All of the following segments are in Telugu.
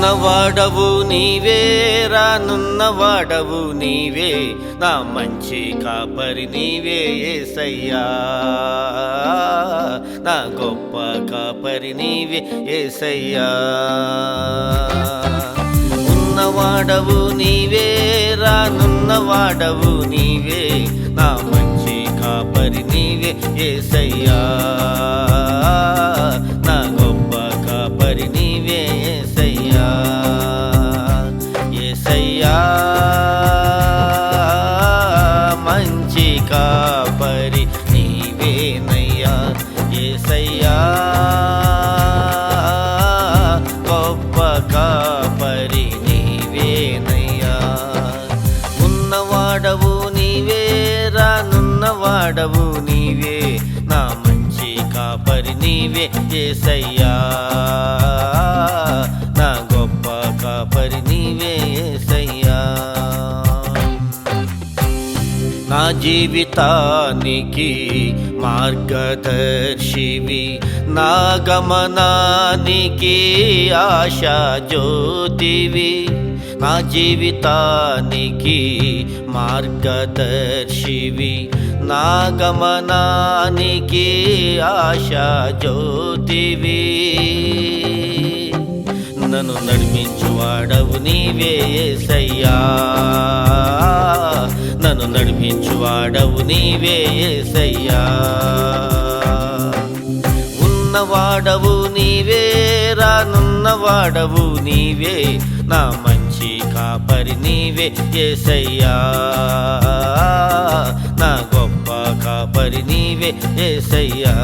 ఉన్నవాడవు నీవే, రానున్నవాడవు నీవే, నా మంచి కాపరి నీవే యేసయ్యా. నా గొప్ప కాపరి నీవే యేసయ్యా. ఉన్నవాడవు నీవే, రానున్నవాడవు నీవే, నా మంచి కాపరి నీవే యేసయ్యా. నా గొప్ప కాపరి నీవే యేసయ్యా. యేసయ్యా మంచి కాపరి నీవేనయ్యా. యేసయ్యా గొప్ప కాపరి నీవేనయ్యా. ఉన్నవాడవు నీవే, రానున్నవాడవు నీవే, నా మంచి కాపరి నీవే యేసయ్యా. నా గొప్ప కాపరి నీవే యేసయ్యా. నా జీవితానికి మార్గదర్శివి, నా గమనానికి ఆశా జ్యోతివి. నా జీవితానికి మార్గదర్శివి, నా గమనానికి ఆశా జ్యోతివి. నన్ను నడిపించువాడవు నీవే యేసయ్యా. నన్ను నడిపించువాడవు నీవే యేసయ్యా. ఉన్నవాడవు నీవే, రానున్నవాడవు నీవే, నా మంచి కాపరి నీవే యేసయ్యా. నా గొప్ప కాపరి నీవే యేసయ్యా.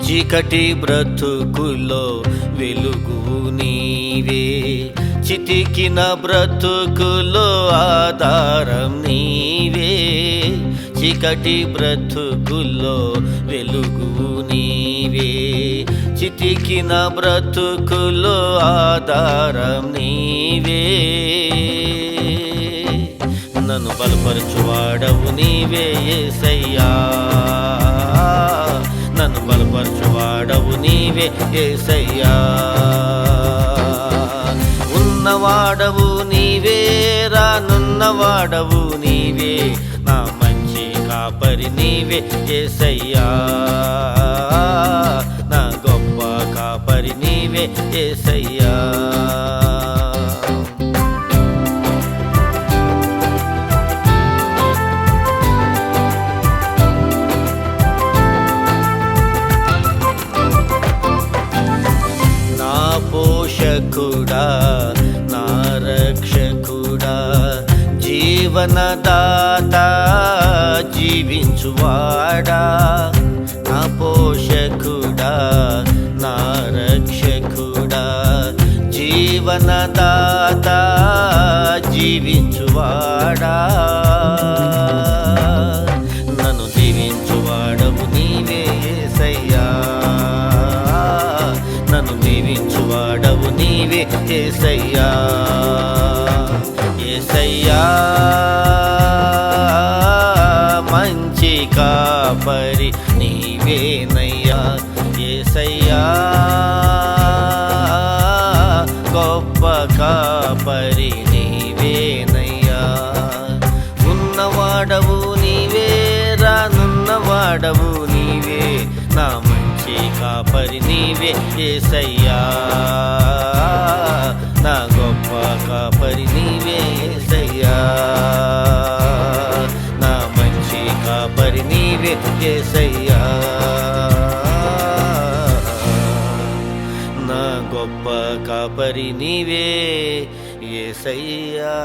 చీకటి బ్రతుకులో వెలుగు నీవే, చితికిన బ్రతుకులో ఆధారం నీవే. చీకటి బ్రతుకులో వెలుగు నీవే, చితికిన బ్రతుకులో ఆధారం నీవే. నన్ను బలపరచువాడవు నీవే యేసయ్యా. నన్ను బలపరచువాడవు నీవే యేసయ్యా. ఉన్నవాడవు నీవే, రానున్నవాడవు నీవే, నా మంచి కాపరి నీవే యేసయ్యా. నా గొప్ప కాపరి నీవే యేసయ్యా. పోషకుడా, నా రక్షకుడా, జీవనదాత, జీవించువాడా. నా పోషకుడా, నా రక్షకుడా, జీవనదాత, జీవించువాడా. నన్ను దీవించువాడవు నీవే యేసయ్యా. నన్ను దీవించువాడవు నీవే యేసయ్యా. యేసయ్యా మంచి కాపరి నీవేనయ్యా. యేసయ్యా గొప్ప కాపరి నీవేనయ్యా. ఉన్నవాడవు నీవే, రానున్నవాడవు నీవే, నా మంచి కాపరి నీవే యేసయ్యా. నా గొప్ప కాపరి నీవే యేసయ్యా. నా మంచి కాపరి నీవే యేసయ్యా. నా గొప్ప కాపరి నీవే యేసయ్యా.